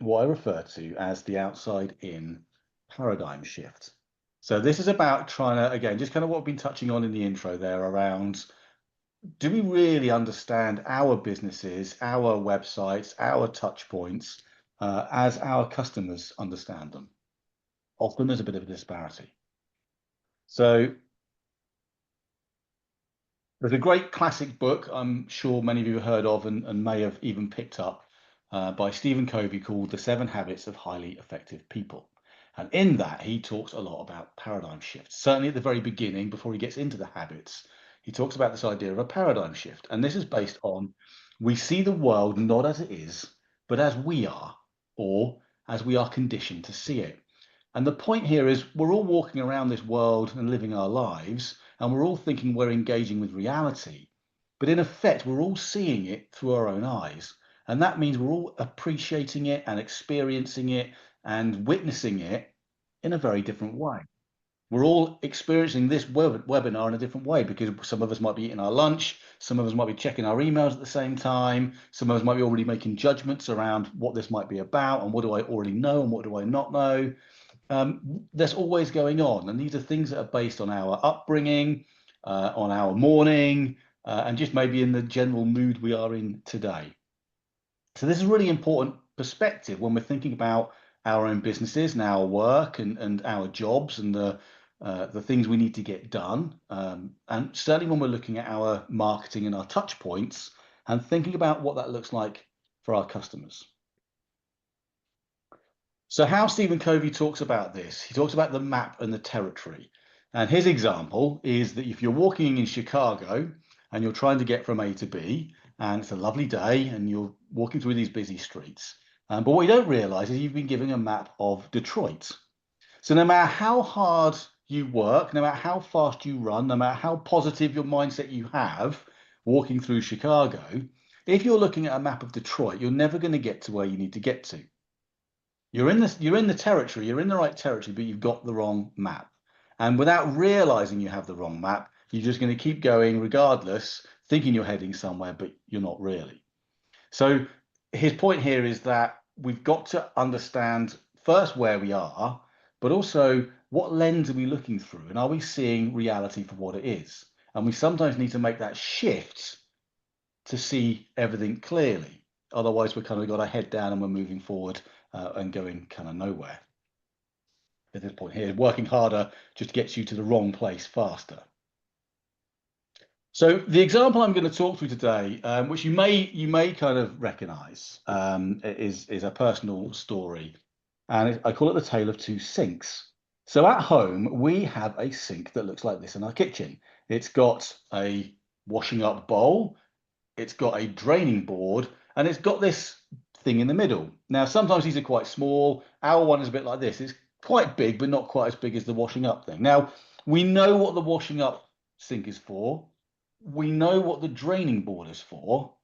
what I refer to as the outside-in paradigm shift. So this is about trying to, again, just kind of what we've been touching on in the intro there around, do we really understand our businesses, our websites, our touch points as our customers understand them? Often there's a bit of a disparity. So there's a great classic book I'm sure many of you have heard of and may have even picked up by Stephen Covey called The 7 Habits of Highly Effective People. And in that, he talks a lot about paradigm shifts. Certainly at the very beginning, before he gets into the habits, he talks about this idea of a paradigm shift. And this is based on, we see the world not as it is, but as we are, or as we are conditioned to see it. And the point here is we're all walking around this world and living our lives, and we're all thinking we're engaging with reality. But in effect, we're all seeing it through our own eyes. And that means we're all appreciating it and experiencing it and witnessing it in a very different way. We're all experiencing this webinar in a different way because some of us might be eating our lunch, some of us might be checking our emails at the same time, some of us might be already making judgments around what this might be about and what do I already know and what do I not know. That's always going on, and these are things that are based on our upbringing, on our morning, and just maybe in the general mood we are in today. So this is a really important perspective when we're thinking about our own businesses and our work and our jobs and the things we need to get done. And certainly when we're looking at our marketing and our touch points and thinking about what that looks like for our customers. So how Stephen Covey talks about this, he talks about the map and the territory. And his example is that if you're walking in Chicago and you're trying to get from A to B, and it's a lovely day and you're walking through these busy streets. But what you don't realize is you've been given a map of Detroit. So no matter how hard you work, no matter how fast you run, no matter how positive your mindset you have walking through Chicago, if you're looking at a map of Detroit, you're never going to get to where you need to get to. You're in the territory, you're in the right territory, but you've got the wrong map. And without realizing you have the wrong map, you're just going to keep going regardless, thinking you're heading somewhere, but you're not really. So his point here is that we've got to understand first where we are, but also what lens are we looking through, and are we seeing reality for what it is? And we sometimes need to make that shift to see everything clearly. Otherwise, we've kind of got our head down and we're moving forward and going kind of nowhere. At this point here, working harder just gets you to the wrong place faster. So the example I'm going to talk through today, which you may kind of recognise, is a personal story, and I call it the tale of two sinks. So at home we have a sink that looks like this in our kitchen. It's got a washing up bowl, it's got a draining board, and it's got this thing in the middle. Now sometimes these are quite small. Our one is a bit like this. It's quite big, but not quite as big as the washing up thing. Now we know what the washing up sink is for. We know what the draining board is for,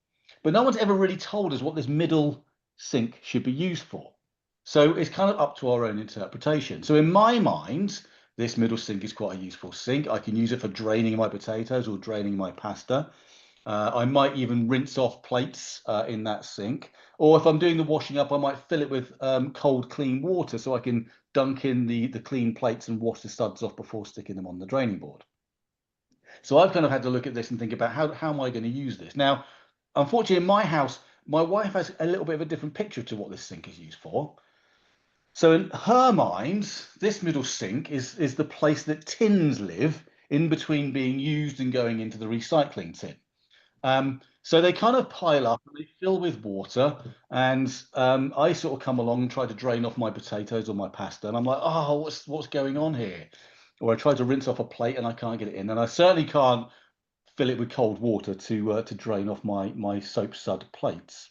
but no one's ever really told us what this middle sink should be used for. So it's kind of up to our own interpretation. So in my mind, this middle sink is quite a useful sink. I can use it for draining my potatoes or draining my pasta. I might even rinse off plates in that sink. Or if I'm doing the washing up, I might fill it with cold, clean water so I can dunk in the clean plates and wash the suds off before sticking them on the draining board. So I've kind of had to look at this and think about how am I going to use this? Now, unfortunately, in my house, my wife has a little bit of a different picture to what this sink is used for. So in her mind, this middle sink is the place that tins live in between being used and going into the recycling tin. So they kind of pile up and they fill with water, and I sort of come along and try to drain off my potatoes or my pasta, and I'm like, oh, what's going on here? Or I try to rinse off a plate and I can't get it in, and I certainly can't fill it with cold water to drain off my soap sud plates.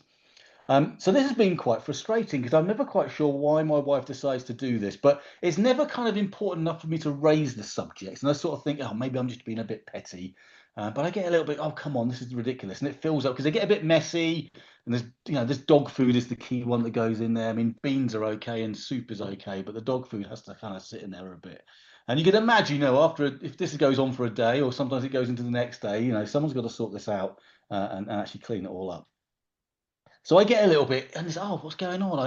So this has been quite frustrating because I'm never quite sure why my wife decides to do this, but it's never kind of important enough for me to raise the subject. And I sort of think, oh, maybe I'm just being a bit petty. But I get a little bit, oh, come on, this is ridiculous. And it fills up because they get a bit messy. And there's dog food is the key one that goes in there. I mean, beans are okay and soup is okay, but the dog food has to kind of sit in there a bit. And you can imagine, if this goes on for a day or sometimes it goes into the next day, someone's got to sort this out and actually clean it all up. So I get a little bit, and it's, oh, what's going on?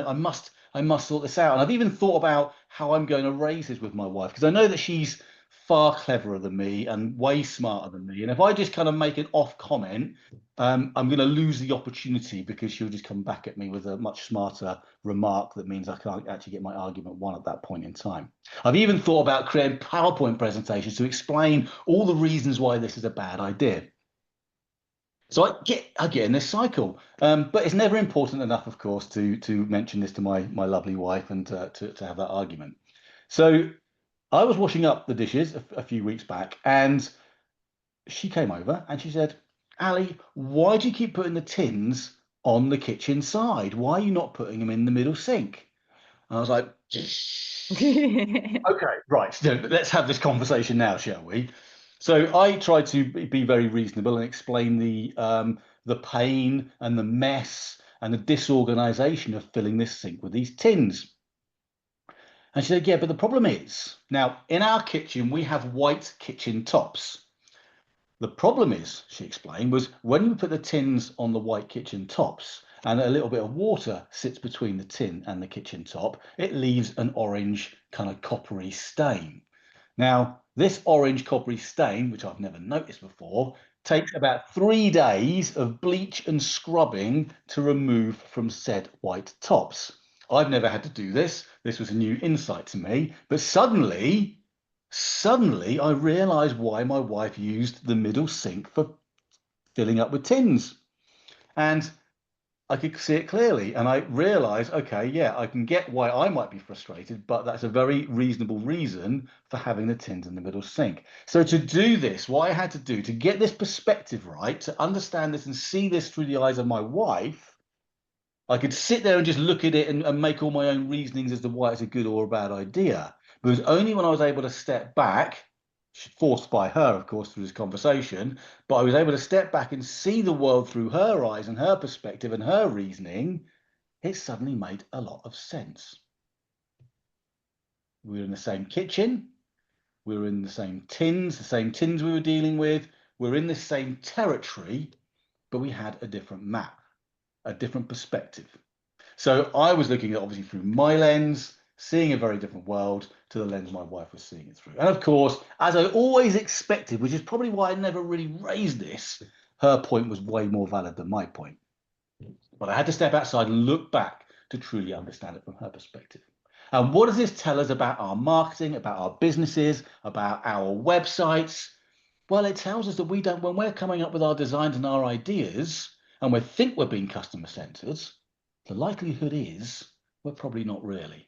I must sort this out. And I've even thought about how I'm going to raise this with my wife, because I know that she's far cleverer than me and way smarter than me. And if I just kind of make an off comment, I'm going to lose the opportunity, because she'll just come back at me with a much smarter remark that means I can't actually get my argument won at that point in time. I've even thought about creating PowerPoint presentations to explain all the reasons why this is a bad idea. So I get in this cycle, but it's never important enough, of course, to mention this to my lovely wife and to have that argument. So I was washing up the dishes a few weeks back, and she came over and she said, "Ali, why do you keep putting the tins on the kitchen side? Why are you not putting them in the middle sink?" And I was like, okay, right. So let's have this conversation now, shall we? So I tried to be very reasonable and explain the pain and the mess and the disorganization of filling this sink with these tins. And she said, "Yeah, but the problem is, now in our kitchen we have white kitchen tops. The problem is," she explained, "was when you put the tins on the white kitchen tops and a little bit of water sits between the tin and the kitchen top, it leaves an orange kind of coppery stain. Now, this orange coppery stain, which I've never noticed before, takes about 3 days of bleach and scrubbing to remove from said white tops. I've never had to do this. This was a new insight to me, but suddenly I realized why my wife used the middle sink for filling up with tins. And I could see it clearly, and I realized, okay, yeah, I can get why I might be frustrated, but that's a very reasonable reason for having the tins in the middle sink. So to do this, what I had to do to get this perspective right, to understand this and see this through the eyes of my wife, I could sit there and just look at it and make all my own reasonings as to why it's a good or a bad idea. But it was only when I was able to step back, forced by her, of course, through this conversation, but I was able to step back and see the world through her eyes and her perspective and her reasoning, it suddenly made a lot of sense. We were in the same kitchen, we were in the same tins we were dealing with, we were in the same territory, but we had a different map, a different perspective. So I was looking at obviously through my lens, seeing a very different world to the lens my wife was seeing it through. And of course, as I always expected, which is probably why I never really raised this, her point was way more valid than my point. But I had to step outside and look back to truly understand it from her perspective. And what does this tell us about our marketing, about our businesses, about our websites? Well, it tells us that when we're coming up with our designs and our ideas, and we think we're being customer centered, the likelihood is we're probably not really.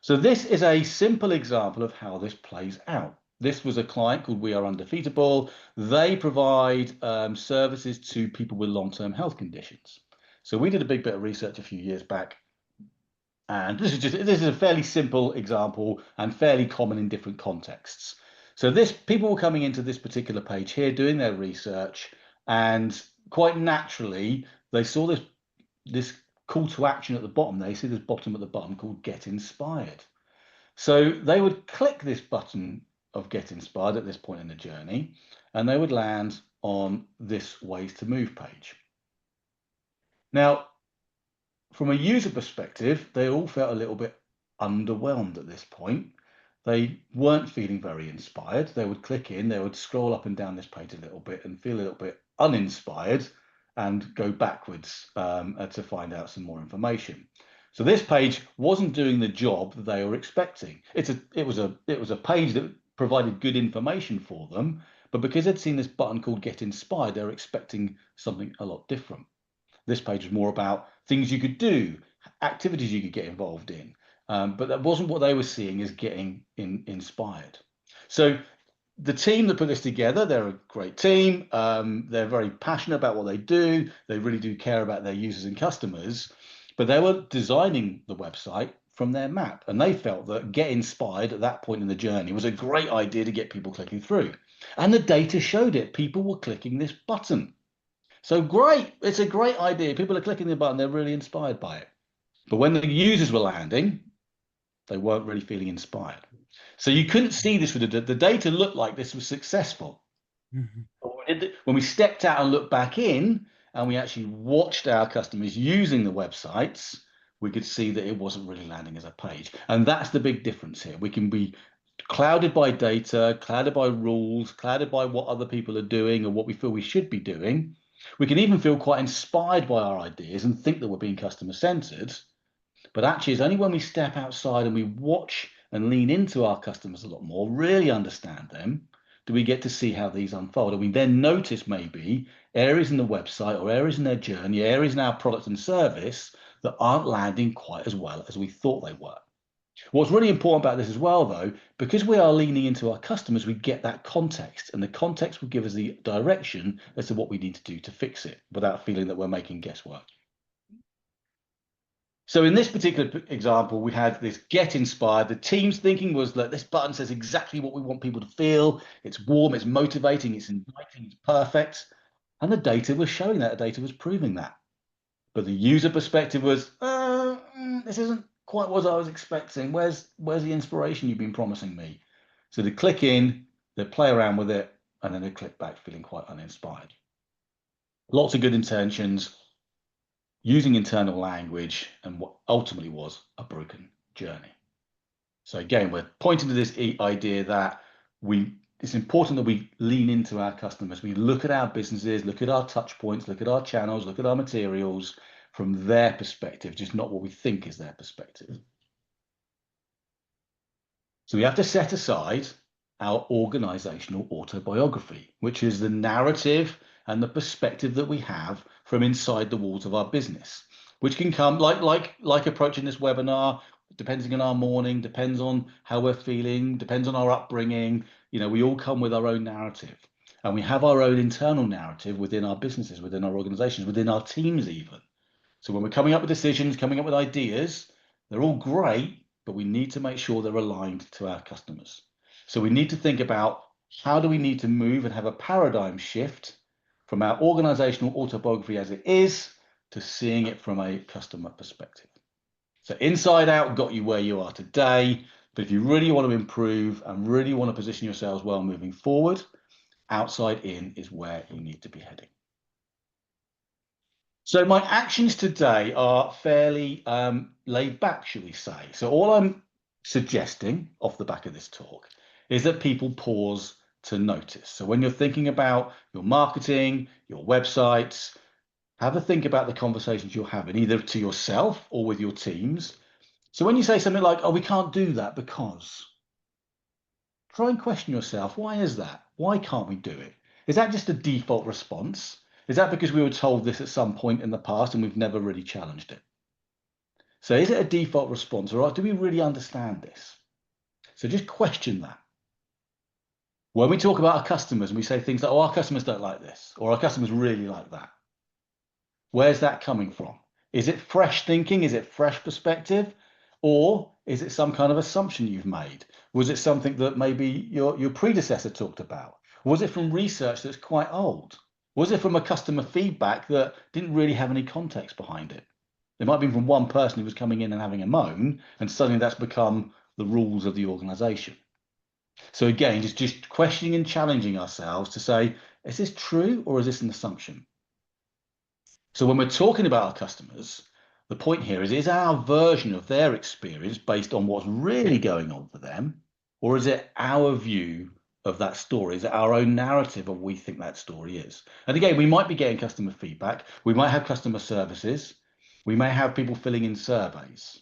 So this is a simple example of how this plays out. This was a client called We Are Undefeatable. They provide services to people with long-term health conditions. So we did a big bit of research a few years back, and this is a fairly simple example and fairly common in different contexts. So people were coming into this particular page here, doing their research, and quite naturally they saw this call to action at the bottom. They see this bottom at the bottom called Get Inspired. So they would click this button of Get Inspired at this point in the journey, and they would land on this Ways to Move page. Now, from a user perspective, they all felt a little bit underwhelmed at this point. They weren't feeling very inspired. They would click in, they would scroll up and down this page a little bit and feel a little bit uninspired and go backwards to find out some more information. So this page wasn't doing the job that they were expecting. It was a page that provided good information for them, but because they'd seen this button called Get Inspired, they were expecting something a lot different. This page was more about things you could do, activities you could get involved in, but that wasn't what they were seeing as getting inspired. So the team that put this together, they're a great team. They're very passionate about what they do. They really do care about their users and customers, but they were designing the website from their map, and they felt that Get Inspired at that point in the journey was a great idea to get people clicking through. And the data showed it. People were clicking this button. So great, it's a great idea. People are clicking the button, they're really inspired by it. But when the users were landing, they weren't really feeling inspired. So you couldn't see this with the data looked like this was successful. Mhm. When we stepped out and looked back in and we actually watched our customers using the websites, we could see that it wasn't really landing as a page. And that's the big difference here. We can be clouded by data, clouded by rules, clouded by what other people are doing or what we feel we should be doing. We can even feel quite inspired by our ideas and think that we're being customer centered. But actually, it's only when we step outside and we watch and lean into our customers a lot more, really understand them, do we get to see how these unfold. And we then notice maybe areas in the website or areas in their journey, areas in our product and service that aren't landing quite as well as we thought they were. What's really important about this as well, though, because we are leaning into our customers, we get that context, and the context will give us the direction as to what we need to do to fix it without feeling that we're making guesswork. So in this particular example, we had this get inspired. The team's thinking was that this button says exactly what we want people to feel. It's warm, it's motivating, it's inviting, it's perfect. And the data was showing that, the data was proving that. But the user perspective was, this isn't quite what I was expecting. Where's the inspiration you've been promising me? So they click in, they play around with it, and then they click back feeling quite uninspired. Lots of good intentions, using internal language, and what ultimately was a broken journey. So again, we're pointing to this idea that it's important that we lean into our customers. We look at our businesses, look at our touch points, look at our channels, look at our materials from their perspective, just not what we think is their perspective. So we have to set aside our organizational autobiography, which is the narrative and the perspective that we have from inside the walls of our business, which can come like approaching this webinar, depending on our morning, depends on how we're feeling, depends on our upbringing. We all come with our own narrative, and we have our own internal narrative within our businesses, within our organizations, within our teams even. So when we're coming up with decisions, coming up with ideas, they're all great, but we need to make sure they're aligned to our customers. So we need to think about how do we need to move and have a paradigm shift from our organizational autobiography as it is to seeing it from a customer perspective. So inside out got you where you are today, but if you really want to improve and really want to position yourselves well moving forward, outside in is where you need to be heading. So my actions today are fairly laid back, shall we say. So all I'm suggesting off the back of this talk is that people pause to notice. So when you're thinking about your marketing, your websites, have a think about the conversations you're having, either to yourself or with your teams. So when you say something like, oh, we can't do that because, try and question yourself, why is that? Why can't we do it? Is that just a default response? Is that because we were told this at some point in the past and we've never really challenged it? So is it a default response, or do we really understand this? So just question that. When we talk about our customers and we say things like, oh, our customers don't like this, or our customers really like that, where's that coming from? Is it fresh thinking? Is it fresh perspective? Or is it some kind of assumption you've made? Was it something that maybe your predecessor talked about? Was it from research that's quite old? Was it from a customer feedback that didn't really have any context behind it? It might have been from one person who was coming in and having a moan, and suddenly that's become the rules of the organization. So again, just questioning and challenging ourselves to say, is this true or is this an assumption? So when we're talking about our customers, the point here is our version of their experience based on what's really going on for them, or is it our view of that story? Is it our own narrative of what we think that story is? And again, we might be getting customer feedback. We might have customer services. We may have people filling in surveys,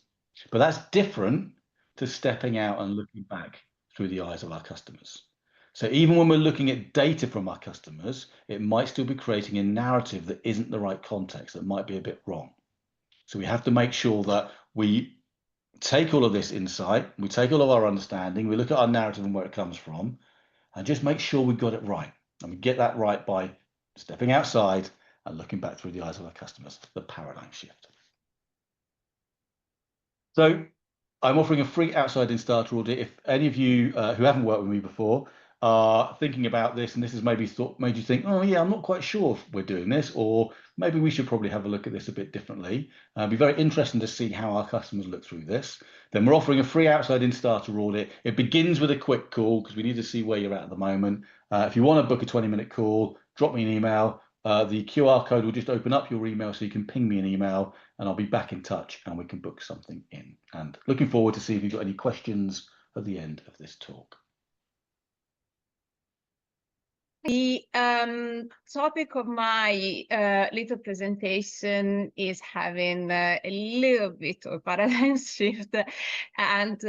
but that's different to stepping out and looking back through the eyes of our customers. So even when we're looking at data from our customers, it might still be creating a narrative that isn't the right context, that might be a bit wrong. So we have to make sure that we take all of this insight, we take all of our understanding, we look at our narrative and where it comes from, and just make sure we got it right. And we get that right by stepping outside and looking back through the eyes of our customers, the paradigm shift. So I'm offering a free outside-in starter audit. If any of you who haven't worked with me before are thinking about this, and this has maybe made you think, oh yeah, I'm not quite sure if we're doing this, or maybe we should probably have a look at this a bit differently. It'd be very interesting to see how our customers look through this. Then we're offering a free outside-in starter audit. It begins with a quick call because we need to see where you're at the moment. If you want to book a 20-minute call, drop me an email. The QR code will just open up your email so you can ping me an email and I'll be back in touch and we can book something in. And looking forward to see if you've got any questions at the end of this talk. The topic of my little presentation is having a little bit of paradigm shift and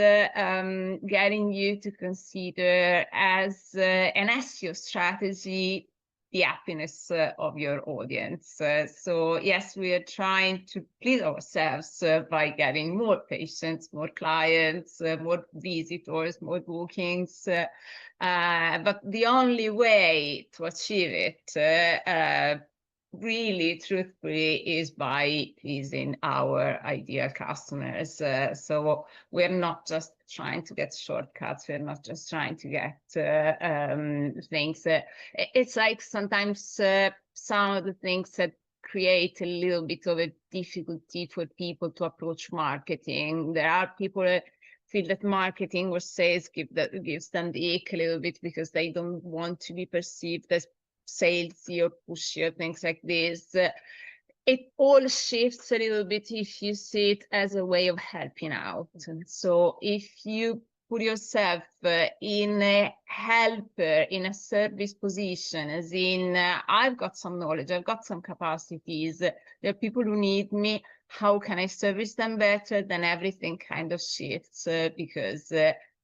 getting you to consider as an SEO strategy the happiness of your audience. So yes, we are trying to please ourselves by getting more patients, more clients, more visitors, more bookings. But the only way to achieve it, really truthfully, is by pleasing our ideal customers. So we're not just trying to get shortcuts. We're not just trying to get things. It's like sometimes some of the things that create a little bit of a difficulty for people to approach marketing. There are people feel that marketing or sales gives them the ick a little bit because they don't want to be perceived as salesy or pushy or things like this. It all shifts a little bit if you see it as a way of helping out. And so if you put yourself in a helper, in a service position, as in, I've got some knowledge, I've got some capacities, there are people who need me, how can I service them better? Then everything kind of shifts because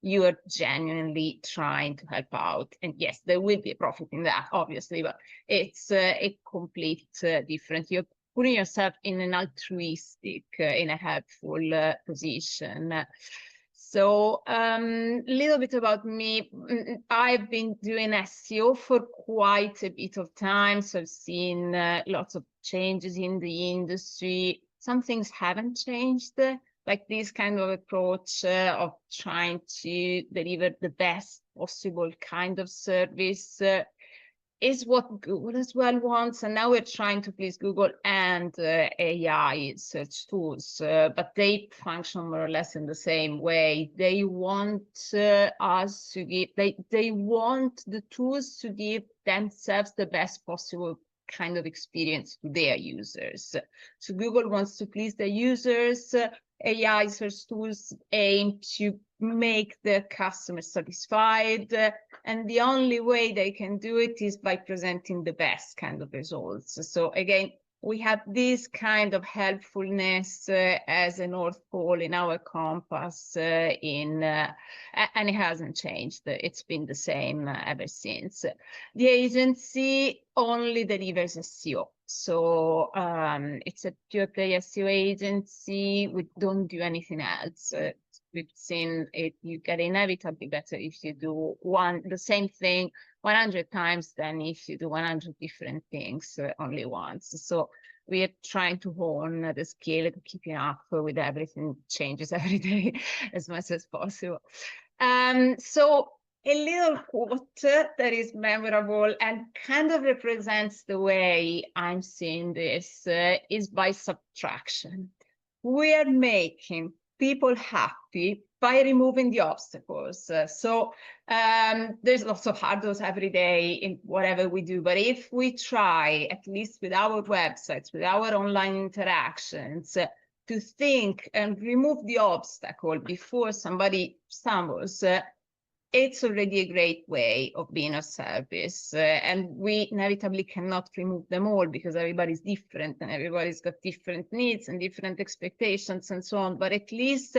you are genuinely trying to help out. And yes, there will be a profit in that, obviously, but it's a complete difference. You're putting yourself in an altruistic, in a helpful position. So a little bit about me. I've been doing SEO for quite a bit of time. So I've seen lots of changes in the industry. Some things haven't changed, like this kind of approach of trying to deliver the best possible kind of service is what Google as well wants. And now we're trying to please Google and AI search tools, but they function more or less in the same way. They want us to give, they want the tools to give themselves the best possible kind of experience to their users. So Google wants to please their users. AI search tools aim to make their customers satisfied, and the only way they can do it is by presenting the best kind of results. So again, we have this kind of helpfulness as a North Pole in our compass, and it hasn't changed. It's been the same ever since. The agency only delivers SEO. So it's a pure play SEO agency. We don't do anything else. We've seen it, you get inevitably better if you do the same thing 100 times than if you do 100 different things only once. So we are trying to hone the skill to keeping up with everything changes every day as much as possible. So a little quote that is memorable and kind of represents the way I'm seeing this is by subtraction. We are making people happy by removing the obstacles. So there's lots of hurdles every day in whatever we do, but if we try, at least with our websites, with our online interactions, to think and remove the obstacle before somebody stumbles, it's already a great way of being of service. And we inevitably cannot remove them all because everybody's different and everybody's got different needs and different expectations and so on. But at least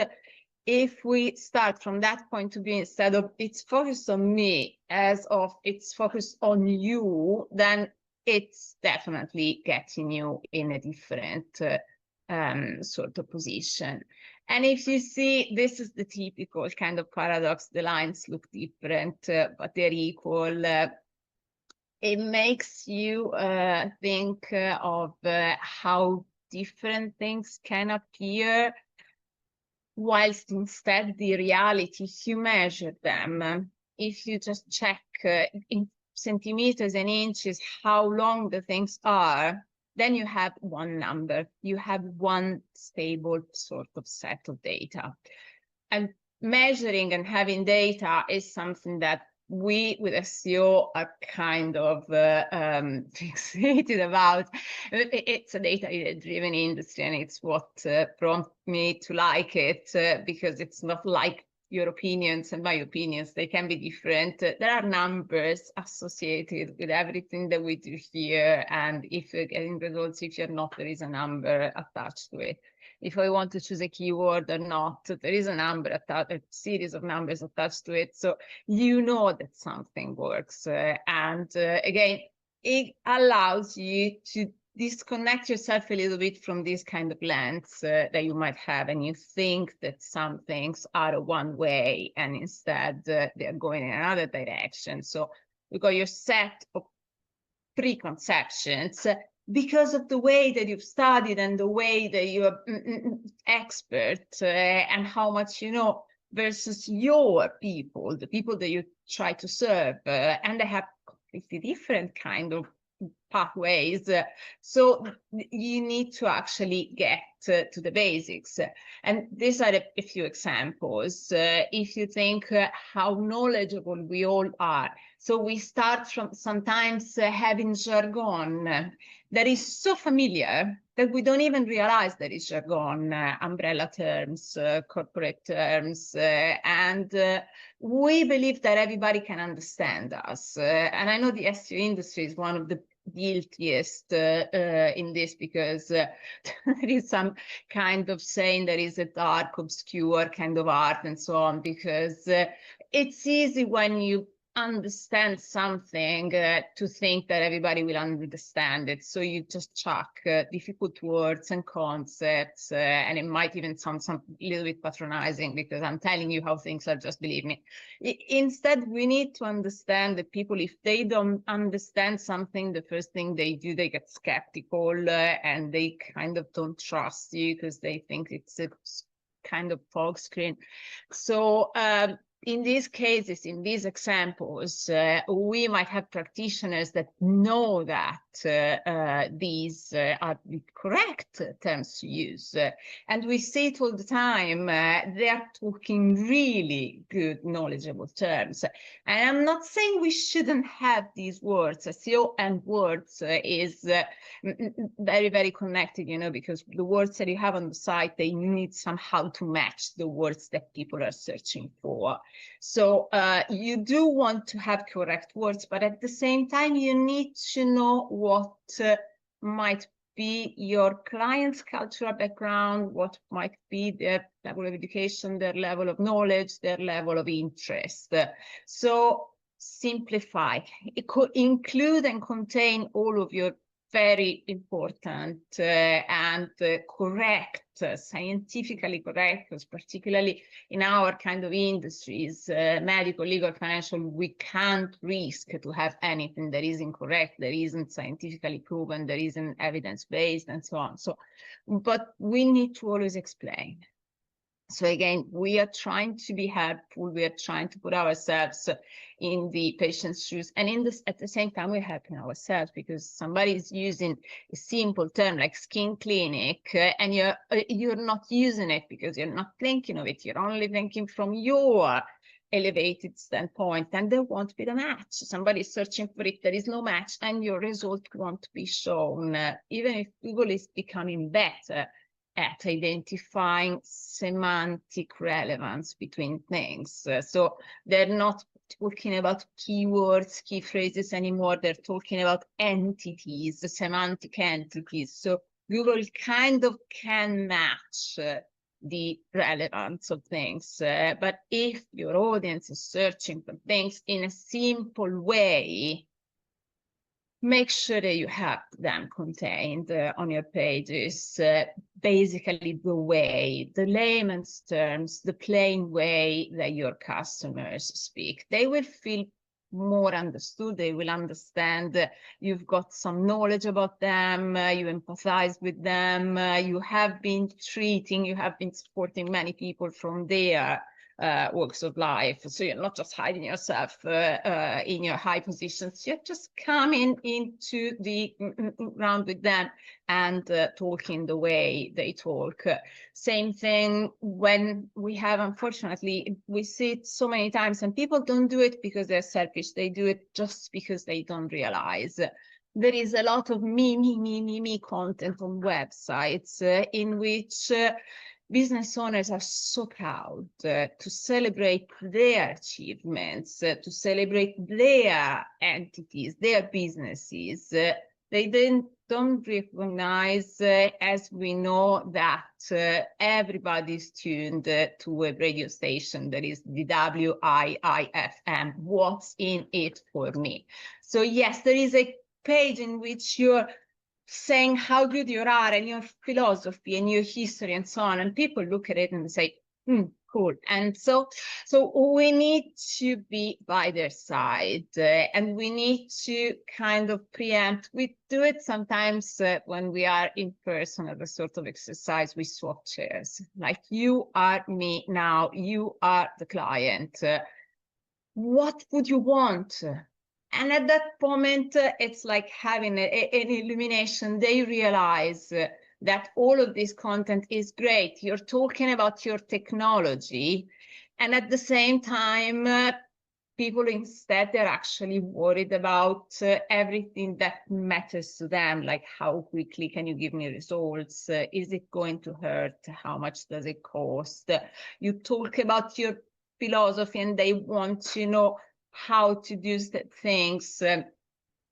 if we start from that point of view, instead of it's focused on me as of it's focused on you, then it's definitely getting you in a different sort of position. And if you see, this is the typical kind of paradox. The lines look different, but they're equal. It makes you think of how different things can appear, whilst instead the reality, if you measure them, if you just check in centimeters and inches how long the things are, then you have one number, you have one stable sort of set of data. And measuring and having data is something that we with SEO are kind of fixated about. It's a data-driven industry, and it's what prompted me to like it, because it's not like your opinions and my opinions. They can be different. There are numbers associated with everything that we do here, and if you're getting results, if you're not, there is a number attached to it. If I want to choose a keyword or not, there is a number attached, a series of numbers attached to it. So you know that something works. Again, it allows you to disconnect yourself a little bit from this kind of lens that you might have, and you think that some things are one way and instead they're going in another direction. So you got your set of preconceptions because of the way that you've studied and the way that you're expert and how much you know, versus your people, the people that you try to serve, and they have completely different kind of pathways. So you need to actually get to the basics. And these are a few examples. If you think how knowledgeable we all are. So we start from sometimes having jargon that is so familiar that we don't even realize that it's jargon, umbrella terms, corporate terms, and we believe that everybody can understand us. And I know the SEO industry is one of the guiltiest in this, because there is some kind of saying there is a dark, obscure kind of art and so on, because it's easy when you understand something to think that everybody will understand it. So you just chuck difficult words and concepts, and it might even sound a little bit patronizing because I'm telling you how things are, just believe me. Instead, we need to understand that people, if they don't understand something, the first thing they do, they get skeptical and they kind of don't trust you because they think it's a kind of fog screen. So in these cases, in these examples, we might have practitioners that know that these are the correct terms to use. And we see it all the time. They are talking really good, knowledgeable terms. And I'm not saying we shouldn't have these words. SEO and words is very, very connected, you know, because the words that you have on the site, they need somehow to match the words that people are searching for. So you do want to have correct words, but at the same time, you need to know what might be your client's cultural background, what might be their level of education, their level of knowledge, their level of interest. So simplify. It could include and contain all of your very important and correct, scientifically correct, because particularly in our kind of industries, medical, legal, financial, we can't risk to have anything that is incorrect, that isn't scientifically proven, that isn't evidence-based, and so on. So, but we need to always explain. So again, we are trying to be helpful. We are trying to put ourselves in the patient's shoes, and in this, at the same time, we're helping ourselves, because somebody is using a simple term like skin clinic, and you're not using it because you're not thinking of it. You're only thinking from your elevated standpoint, and there won't be the match. Somebody is searching for it, there is no match, and your result won't be shown, even if Google is becoming better at identifying semantic relevance between things. So they're not talking about keywords, key phrases anymore. They're talking about entities, the semantic entities. So Google kind of can match the relevance of things. But if your audience is searching for things in a simple way, make sure that you have them contained on your pages, basically the way, the layman's terms, the plain way that your customers speak. They will feel more understood. They will understand you've got some knowledge about them, you empathize with them, you have been supporting many people from their walks of life. So you're not just hiding yourself in your high positions, you're just coming into the round with them and talking the way they talk. Same thing when we have, unfortunately, we see it so many times, and people don't do it because they're selfish, they do it just because they don't realize. There is a lot of me content on websites in which business owners are so proud to celebrate their achievements, to celebrate their entities, their businesses. They don't recognize, as we know, that everybody's tuned to a radio station that is the WIIFM. What's in it for me? So yes, there is a page in which you're saying how good you are and your philosophy and your history and so on, and people look at it and say, cool. And so we need to be by their side, and we need to kind of preempt. We do it sometimes when we are in person at a sort of exercise. We swap chairs, like, you are me now, you are the client. What would you want? And at that moment, it's like having an illumination. They realize that all of this content is great. You're talking about your technology. And at the same time, people instead, they're actually worried about everything that matters to them, like how quickly can you give me results? Is it going to hurt? How much does it cost? You talk about your philosophy and they want to know how to do things,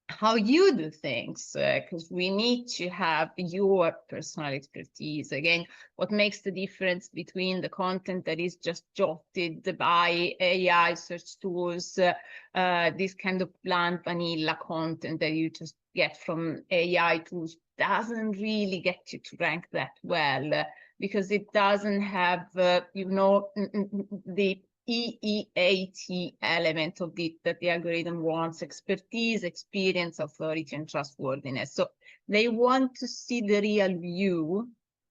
how you do things, because we need to have your personal expertise. Again, what makes the difference between the content that is just jotted by AI search tools, this kind of bland vanilla content that you just get from AI tools, doesn't really get you to rank that well, because it doesn't have, the EEAT element of it that the algorithm wants: expertise, experience, authority, and trustworthiness. So they want to see the real you,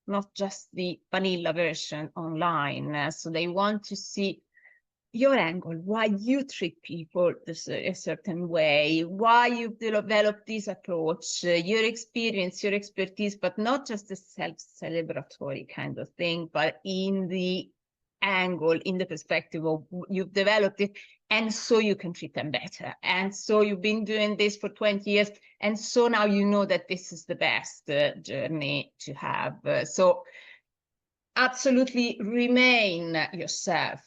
not just the vanilla version online. So they want to see your angle, why you treat people a certain way, why you've developed this approach, your experience, your expertise, but not just a self-celebratory kind of thing, but in the angle, in the perspective of you've developed it, and so you can treat them better. And so you've been doing this for 20 years, and so now you know that this is the best journey to have. So absolutely remain yourself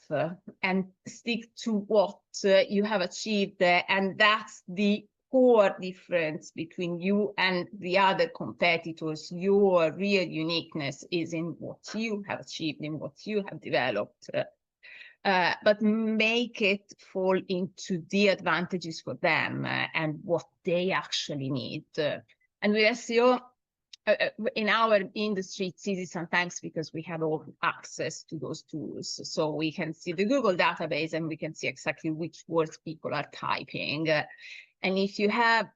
and stick to what you have achieved, and that's the core difference between you and the other competitors. Your real uniqueness is in what you have achieved, in what you have developed, but make it fall into the advantages for them and what they actually need. And with SEO, in our industry, it's easy sometimes because we have all access to those tools. So we can see the Google database and we can see exactly which words people are typing. And if you have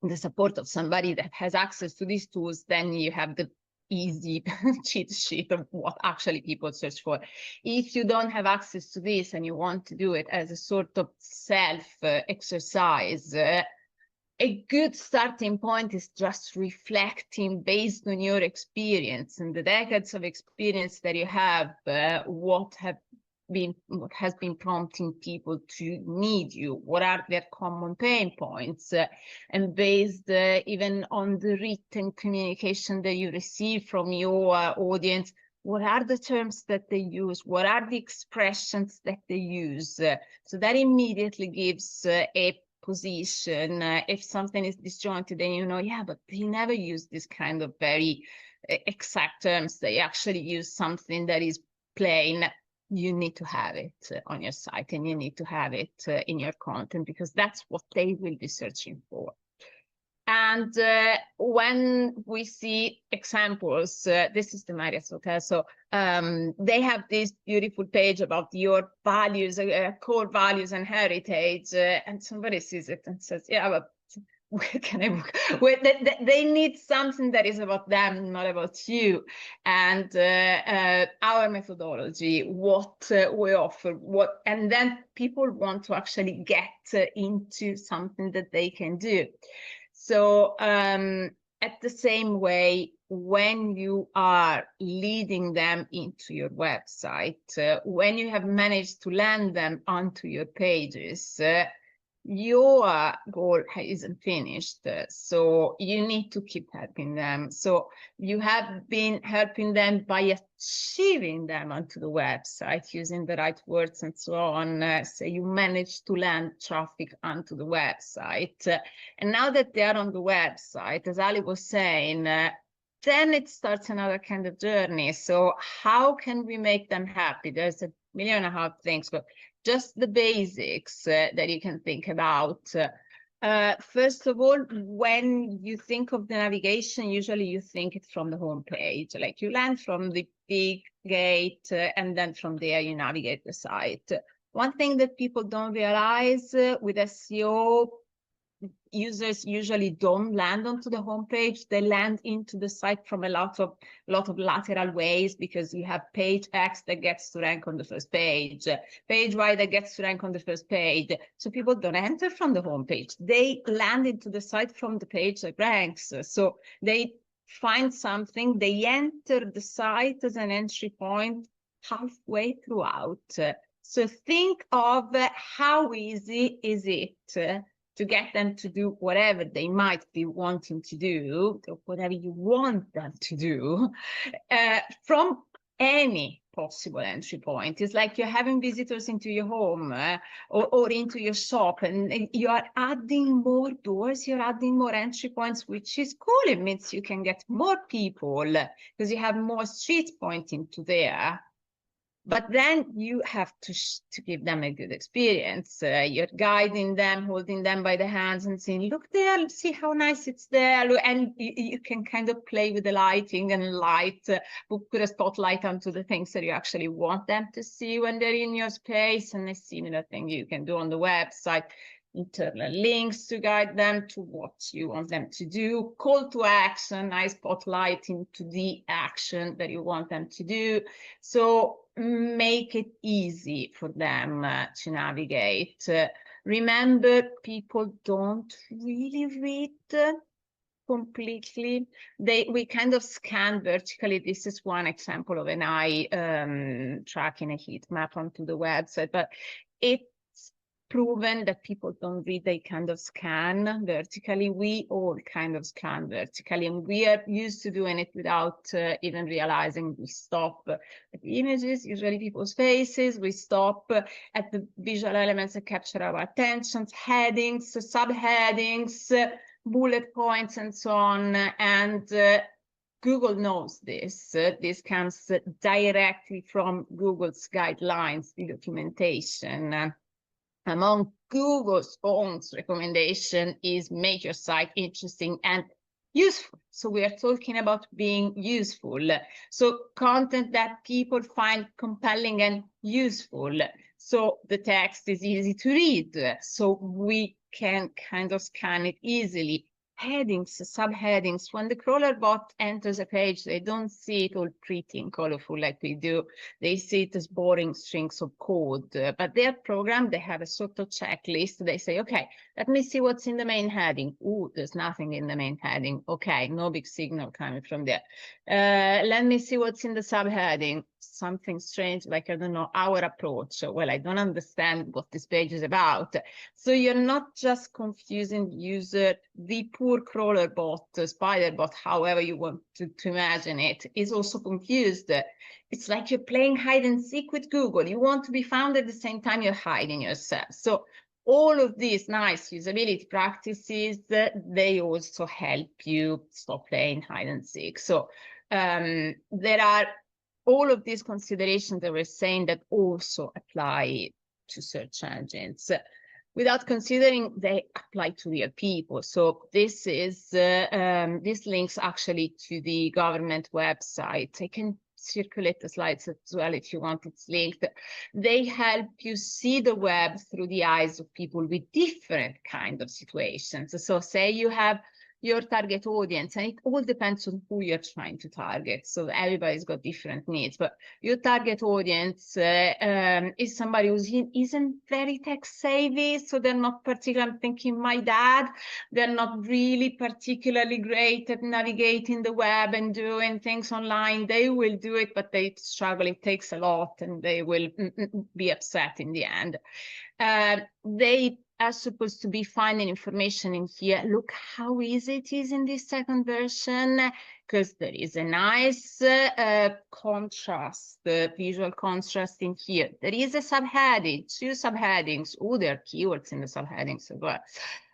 the support of somebody that has access to these tools, then you have the easy cheat sheet of what actually people search for. If you don't have access to this and you want to do it as a sort of self exercise, a good starting point is just reflecting based on your experience and the decades of experience that you have, what has been prompting people to need you, what are their common pain points, and based even on the written communication that you receive from your audience, what are the terms that they use, what are the expressions that they use. So that immediately gives a position. If something is disjointed, then you know, yeah, but they never use this kind of very exact terms. They actually use something that is plain. You need to have it on your site, and you need to have it in your content, because that's what they will be searching for. And when we see examples, this is the Marriott Hotel. So they have this beautiful page about your values, core values and heritage. And somebody sees it and says, yeah, but where can I book? They need something that is about them, not about you. And our methodology, what we offer, and then people want to actually get into something that they can do. So at the same way, when you are leading them into your website, when you have managed to land them onto your pages, your goal isn't finished. So you need to keep helping them. So you have been helping them by achieving them onto the website, using the right words and so on. So you managed to land traffic onto the website. And now that they are on the website, as Ali was saying, then it starts another kind of journey. So how can we make them happy? There's 1.5 million things, but just the basics that you can think about. First of all, when you think of the navigation, usually you think it from the home page. Like you land from the big gate and then from there you navigate the site. One thing that people don't realize with SEO, users usually don't land onto the homepage. They land into the site from a lot of lateral ways, because you have page X that gets to rank on the first page, page Y that gets to rank on the first page. So people don't enter from the homepage. They land into the site from the page that ranks. So they find something, they enter the site as an entry point halfway throughout. So think of how easy is it to get them to do whatever they might be wanting to do, or whatever you want them to do, from any possible entry point. It's like you're having visitors into your home or into your shop, and you are adding more doors, you're adding more entry points, which is cool. It means you can get more people because you have more streets pointing to there. But then you have to give them a good experience. You're guiding them, holding them by the hands and saying, look there, see how nice it's there. And you can kind of play with the lighting and put a spotlight onto the things that you actually want them to see when they're in your space. And a similar thing you can do on the website. Internal links to guide them to what you want them to do, call to action, nice spotlight into the action that you want them to do. So make it easy for them to navigate. Remember, people don't really read completely. We kind of scan vertically. This is one example of an eye tracking a heat map onto the website, but it's proven that people don't read, they kind of scan vertically. We all kind of scan vertically, and we are used to doing it without even realizing. We stop at the images, usually people's faces, we stop at the visual elements that capture our attention, headings, subheadings, bullet points, and so on. And Google knows this. This comes directly from Google's guidelines, the documentation. Among Google's own recommendation is make your site interesting and useful. So we are talking about being useful. So content that people find compelling and useful. So the text is easy to read. So we can kind of scan it easily. Headings, subheadings. When the crawler bot enters a page, they don't see it all pretty and colorful like we do. They see it as boring strings of code. But their program, they have a sort of checklist. They say, okay, let me see what's in the main heading. Ooh, there's nothing in the main heading. Okay, no big signal coming from there. Let me see what's in the subheading. Something strange, like, I don't know, our approach. Well, I don't understand what this page is about. So you're not just confusing the user, the poor crawler bot, spider bot, however you want to imagine it, is also confused. It's like you're playing hide and seek with Google. You want to be found at the same time you're hiding yourself. So all of these nice usability practices, they also help you stop playing hide and seek. So there are all of these considerations that we're saying that also apply to search engines, without considering they apply to real people. So this is this links actually to the government website. I can circulate the slides as well if you want, it's linked. They help you see the web through the eyes of people with different kind of situations. So say you have your target audience, and it all depends on who you're trying to target. So everybody's got different needs, but your target audience is somebody who isn't very tech savvy, so they're not particularly, I'm thinking my dad, they're not really particularly great at navigating the web and doing things online. They will do it, but they struggle, it takes a lot, and they will be upset in the end. They are supposed to be finding information in here. Look how easy it is in this second version, because there is a nice contrast, the visual contrast in here. There is a subheading, 2 subheadings. Oh, there are keywords in the subheadings as well.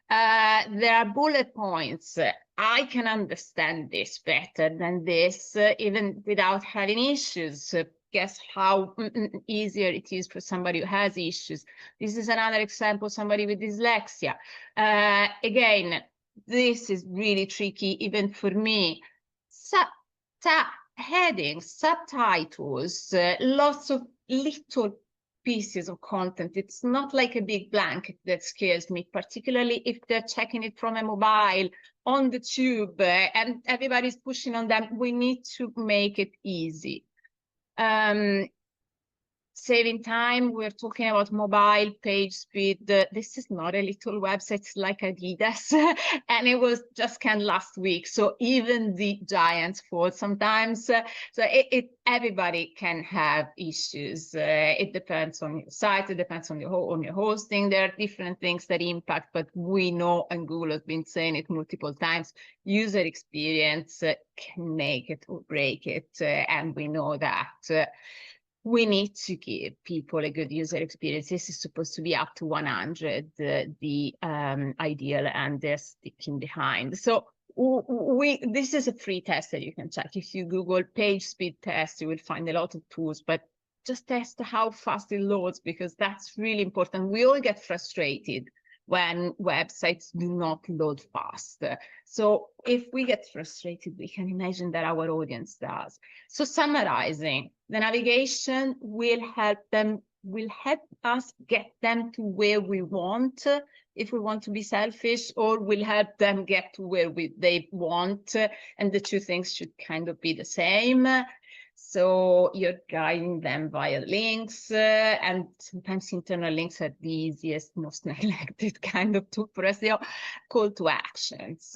There are bullet points. I can understand this better than this, even without having issues. Guess how easier it is for somebody who has issues. This is another example, somebody with dyslexia. Again, this is really tricky, even for me. Headings, subtitles, lots of little pieces of content. It's not like a big blanket that scares me, particularly if they're checking it from a mobile on the tube and everybody's pushing on them. We need to make it easy. Saving time, we're talking about mobile page speed. This is not a little website, it's like Adidas, and it was just scanned last week. So even the giants fall sometimes. So everybody can have issues. It depends on your site, it depends on your hosting. There are different things that impact, but we know, and Google has been saying it multiple times, user experience can make it or break it, and we know that. We need to give people a good user experience. This is supposed to be up to 100, the ideal, and they're sticking behind. So this is a free test that you can check. If you Google page speed test, you will find a lot of tools, but just test how fast it loads, because that's really important. We all get frustrated when websites do not load fast. So if we get frustrated, we can imagine that our audience does. So summarizing, the navigation will help us get them to where we want, if we want to be selfish, or will help them get to where they want. And the two things should kind of be the same. So you're guiding them via links, and sometimes internal links are the easiest, most neglected kind of tool for SEO. Call to actions,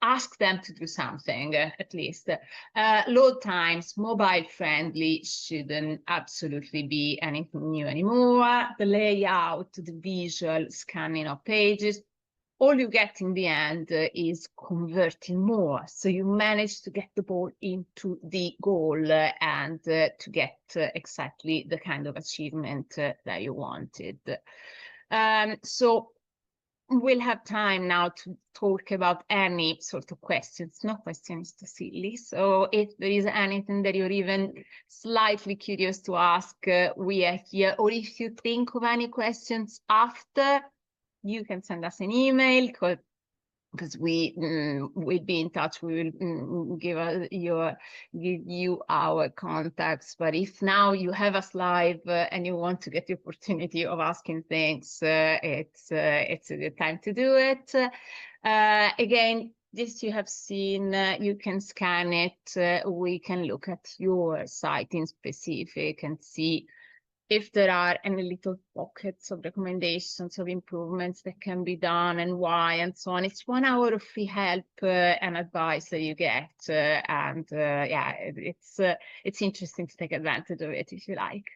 ask them to do something, at least. Load times, mobile friendly, shouldn't absolutely be anything new anymore. The layout, the visual scanning of pages, all you get in the end is converting more. So you manage to get the ball into the goal and to get exactly the kind of achievement that you wanted. So we'll have time now to talk about any sort of questions. No questions too silly. So if there is anything that you're even slightly curious to ask, we are here. Or if you think of any questions after, you can send us an email, because we'll be in touch. We will give you our contacts. But if now you have us live and you want to get the opportunity of asking things, it's a good time to do it. Again, this you have seen, you can scan it. We can look at your site in specific and see if there are any little pockets of recommendations of improvements that can be done and why and so on. It's 1 hour of free help and advice that you get. Yeah, it's interesting to take advantage of it if you like.